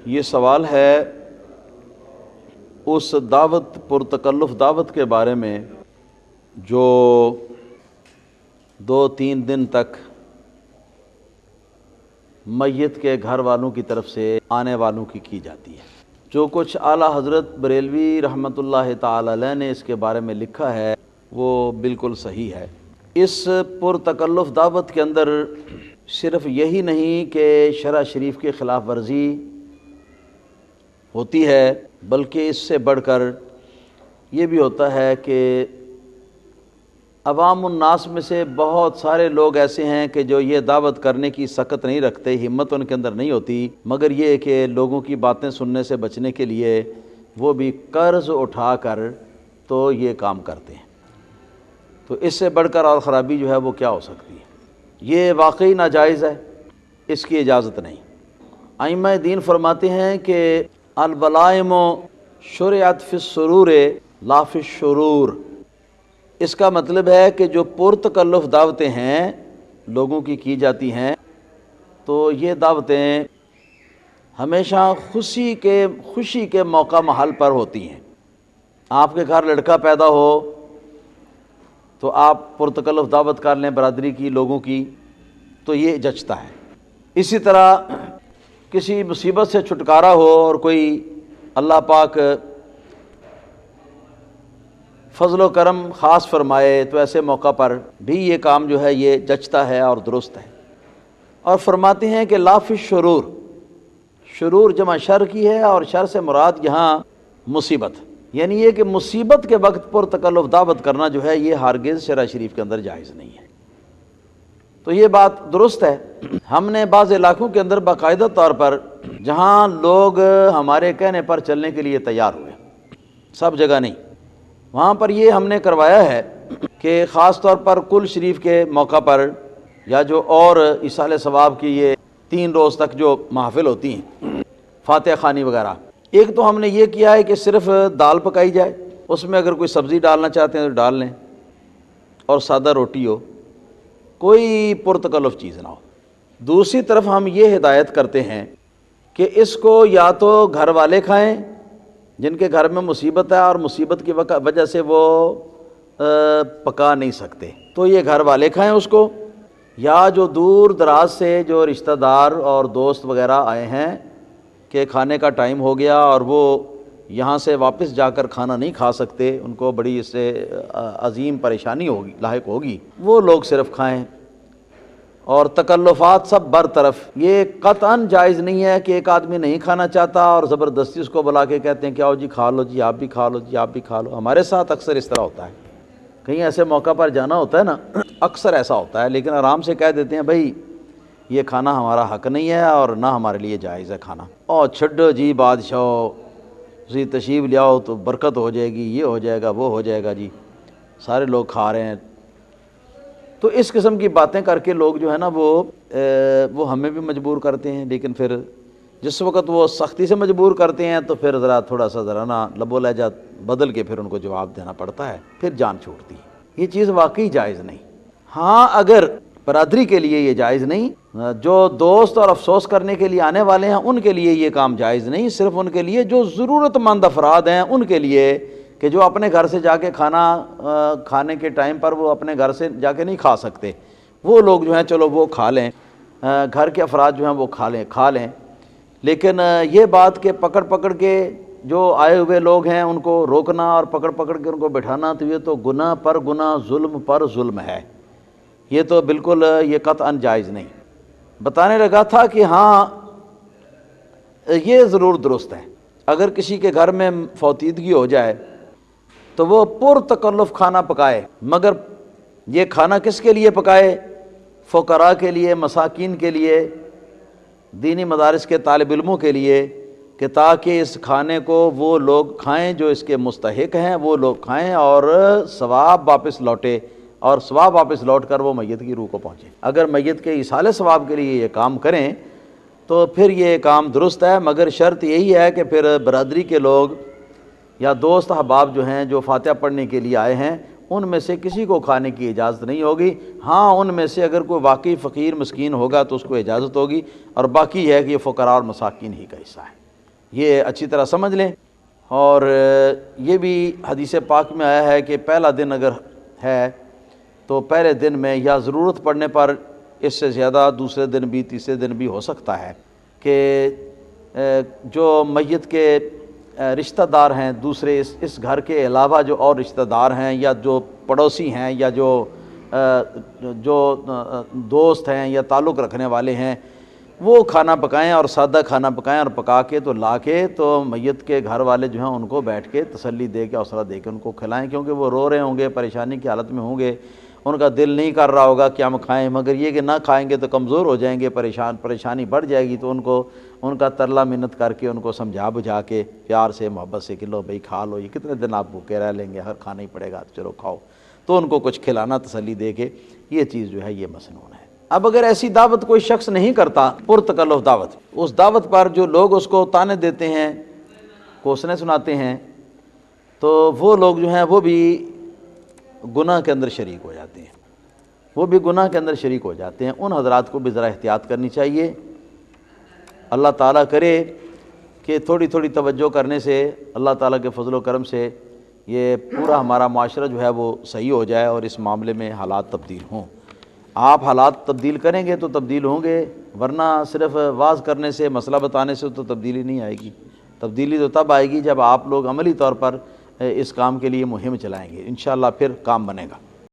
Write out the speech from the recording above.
یہ سوال ہے اس دعوت پرتکلف دعوت کے بارے میں جو 2-3 دن تک میت کے گھر والوں کی طرف سے آنے والوں کی جاتی ہے۔ جو کچھ اعلیٰ حضرت بریلوی رحمۃ اللہ تعالی علیہ نے اس کے بارے میں لکھا ہے وہ بالکل صحیح ہے۔ اس پرتکلف دعوت کے اندر صرف یہی نہیں کہ شرع شریف کی خلاف ورزی ہوتی ہے، بلکہ اس سے بڑھ کر یہ بھی ہوتا ہے کہ عوام الناس میں سے بہت سارے لوگ ایسے ہیں کہ جو یہ دعوت کرنے کی سخت نہیں رکھتے، ہمت ان کے اندر نہیں ہوتی، مگر یہ کہ لوگوں کی باتیں سننے سے بچنے کے لیے وہ بھی قرض اٹھا کر تو یہ کام کرتے ہیں۔ تو اس سے بڑھ کر اور خرابی جو ہے وہ کیا ہو سکتی ہے؟ یہ واقعی ناجائز ہے، اس کی اجازت نہیں۔ ائمہ دین فرماتے ہیں کہ الولائم شرعت فی السرور لا فی الشرور۔ اس کا مطلب ہے کہ جو پرتکلف دعوتیں ہیں لوگوں کی جاتی ہیں تو یہ دعوتیں ہمیشہ خوشی کے موقع محل پر ہوتی ہیں۔ آپ کے گھر لڑکا پیدا ہو تو آپ پرتکلف دعوت کر لیں برادری کی، لوگوں کی، تو یہ جچتا ہے۔ اسی طرح کسی مصیبت سے چھٹکارا ہو اور کوئی اللہ پاک فضل و کرم خاص فرمائے تو ایسے موقع پر بھی یہ کام جو ہے یہ جچتا ہے اور درست ہے۔ اور فرماتے ہیں کہ لا فی الشرور، شرور جمع شر کی ہے اور شر سے مراد یہاں مصیبت، یعنی یہ کہ مصیبت کے وقت پرتکلف دعوت کرنا جو ہے یہ ہرگز شرع شریف کے اندر جائز نہیں ہے۔ تو یہ بات درست ہے۔ ہم نے بعض علاقوں کے اندر باقاعدہ طور پر جہاں لوگ ہمارے کہنے پر چلنے کے لیے تیار ہوئے، سب جگہ نہیں، وہاں پر یہ ہم نے کروایا ہے کہ خاص طور پر کل شریف کے موقع پر یا جو اور ایصال ثواب کی یہ 3 روز تک جو محافل ہوتی ہیں فاتحہ خوانی وغیرہ، ایک تو ہم نے یہ کیا ہے کہ صرف دال پکائی جائے، اس میں اگر کوئی سبزی ڈالنا چاہتے ہیں تو ڈال لیں، اور سادہ روٹی ہو، کوئی پرتکلف چیز نہ ہو۔ دوسری طرف ہم یہ ہدایت کرتے ہیں کہ اس کو یا تو گھر والے کھائیں جن کے گھر میں مصیبت ہے اور مصیبت کی وجہ سے وہ پکا نہیں سکتے، تو یہ گھر والے کھائیں اس کو، یا جو دور دراز سے جو رشتہ دار اور دوست وغیرہ آئے ہیں کہ کھانے کا ٹائم ہو گیا اور وہ یہاں سے واپس جا کر کھانا نہیں کھا سکتے، ان کو بڑی اس سے عظیم پریشانی لاحق ہوگی، وہ لوگ صرف کھائیں۔ اور تکلفات سب برطرف، یہ قطعاً جائز نہیں ہے کہ ایک آدمی نہیں کھانا چاہتا اور زبردستی اس کو بلا کے کہتے ہیں کہ آؤ جی کھا لو جی، آپ بھی کھا لو جی، آپ بھی کھا لو۔ ہمارے ساتھ اکثر اس طرح ہوتا ہے، کہیں ایسے موقع پر جانا ہوتا ہے نا، اکثر ایسا ہوتا ہے، لیکن آرام سے کہہ دیتے ہیں بھائی یہ کھانا ہمارا حق نہیں ہے اور نہ ہمارے لیے جائز ہے کھانا، اور چھڈو جی بادشاہ اسی تشریف لے آؤ تو برکت ہو جائے گی، یہ ہو جائے گا، وہ ہو جائے گا، جی سارے لوگ کھا رہے ہیں۔ تو اس قسم کی باتیں کر کے لوگ جو ہے نا وہ ہمیں بھی مجبور کرتے ہیں، لیکن پھر جس وقت وہ سختی سے مجبور کرتے ہیں تو پھر تھوڑا سا نا لب و لہجہ بدل کے پھر ان کو جواب دینا پڑتا ہے، پھر جان چھوٹتی ہے۔ یہ چیز واقعی جائز نہیں۔ ہاں اگر برادری کے لیے یہ جائز نہیں، جو دوست اور افسوس کرنے کے لیے آنے والے ہیں ان کے لیے یہ کام جائز نہیں، صرف ان کے لیے جو ضرورت مند افراد ہیں ان کے لیے، کہ جو اپنے گھر سے جا کے کھانے کے ٹائم پر وہ اپنے گھر سے جا کے نہیں کھا سکتے، وہ لوگ جو ہیں چلو وہ کھا لیں، گھر کے افراد جو ہیں وہ کھا لیں۔ لیکن یہ بات کہ پکڑ کے جو آئے ہوئے لوگ ہیں ان کو روکنا اور پکڑ کے ان کو بٹھانا، تو یہ تو گناہ پر گناہ، ظلم پر ظلم ہے، یہ تو بالکل یہ قطعاً جائز نہیں۔ بتانے لگا تھا کہ ہاں یہ ضرور درست ہے، اگر کسی کے گھر میں فوتیدگی ہو جائے تو وہ پرتکلف کھانا پکائے، مگر یہ کھانا کس کے لیے پکائے؟ فقراء کے لیے، مساکین کے لیے، دینی مدارس کے طالب علموں کے لیے، کہ تاکہ اس کھانے کو وہ لوگ کھائیں جو اس کے مستحق ہیں، وہ لوگ کھائیں اور ثواب واپس لوٹے، اور ثواب واپس لوٹ کر وہ میت کی روح کو پہنچے۔ اگر میت کے ایصال ثواب کے لیے یہ کام کریں تو پھر یہ کام درست ہے، مگر شرط یہی ہے کہ پھر برادری کے لوگ یا دوست احباب جو ہیں جو فاتحہ پڑھنے کے لیے آئے ہیں ان میں سے کسی کو کھانے کی اجازت نہیں ہوگی۔ ہاں ان میں سے اگر کوئی واقعی فقیر مسکین ہوگا تو اس کو اجازت ہوگی، اور باقی ہے کہ یہ فقراء اور مساکین ہی کا حصہ ہے۔ یہ اچھی طرح سمجھ لیں۔ اور یہ بھی حدیث پاک میں آیا ہے کہ پہلا دن اگر ہے تو پہلے دن میں یا ضرورت پڑنے پر اس سے زیادہ دوسرے دن بھی تیسرے دن بھی ہو سکتا ہے کہ جو میت کے رشتہ دار ہیں دوسرے اس گھر کے علاوہ جو اور رشتہ دار ہیں یا جو پڑوسی ہیں یا جو دوست ہیں یا تعلق رکھنے والے ہیں وہ کھانا پکائیں اور سادہ کھانا پکائیں اور پکا کے تو لا کے تو میت کے گھر والے جو ہیں ان کو بیٹھ کے تسلی دے کے حوصلہ دے کے ان کو کھلائیں، کیونکہ وہ رو رہے ہوں گے، پریشانی کی حالت میں ہوں گے، ان کا دل نہیں کر رہا ہوگا کہ ہم کھائیں، مگر یہ کہ نہ کھائیں گے تو کمزور ہو جائیں گے، پریشانی بڑھ جائے گی، تو ان کا ترلا منت کر کے ان کو سمجھا بجھا کے پیار سے محبت سے کہ لو بھائی کھا لو، یہ کتنے دن آپ بھوکے رہ لیں گے، ہر کھانا ہی پڑے گا، چلو کھاؤ، تو ان کو کچھ کھلانا تسلی دے کے، یہ چیز جو ہے یہ مسنون ہے۔ اب اگر ایسی دعوت کوئی شخص نہیں کرتا، پرتکلف دعوت، اس دعوت پر جو لوگ اس کو تانے دیتے ہیں، کوسنے سناتے ہیں، تو وہ لوگ جو ہیں وہ بھی گناہ کے اندر شریک ہو جاتے ہیں، ان حضرات کو بھی ذرا احتیاط کرنی چاہیے۔ اللہ تعالیٰ کرے کہ تھوڑی تھوڑی توجہ کرنے سے اللہ تعالیٰ کے فضل و کرم سے یہ پورا ہمارا معاشرہ جو ہے وہ صحیح ہو جائے اور اس معاملے میں حالات تبدیل ہوں۔ آپ حالات تبدیل کریں گے تو تبدیل ہوں گے، ورنہ صرف واعظ کرنے سے، مسئلہ بتانے سے تو تبدیلی نہیں آئے گی۔ تبدیلی تو تب آئے گی جب آپ لوگ عملی طور پر اس کام کے لیے مہم چلائیں گے، انشاءاللہ پھر کام بنے گا۔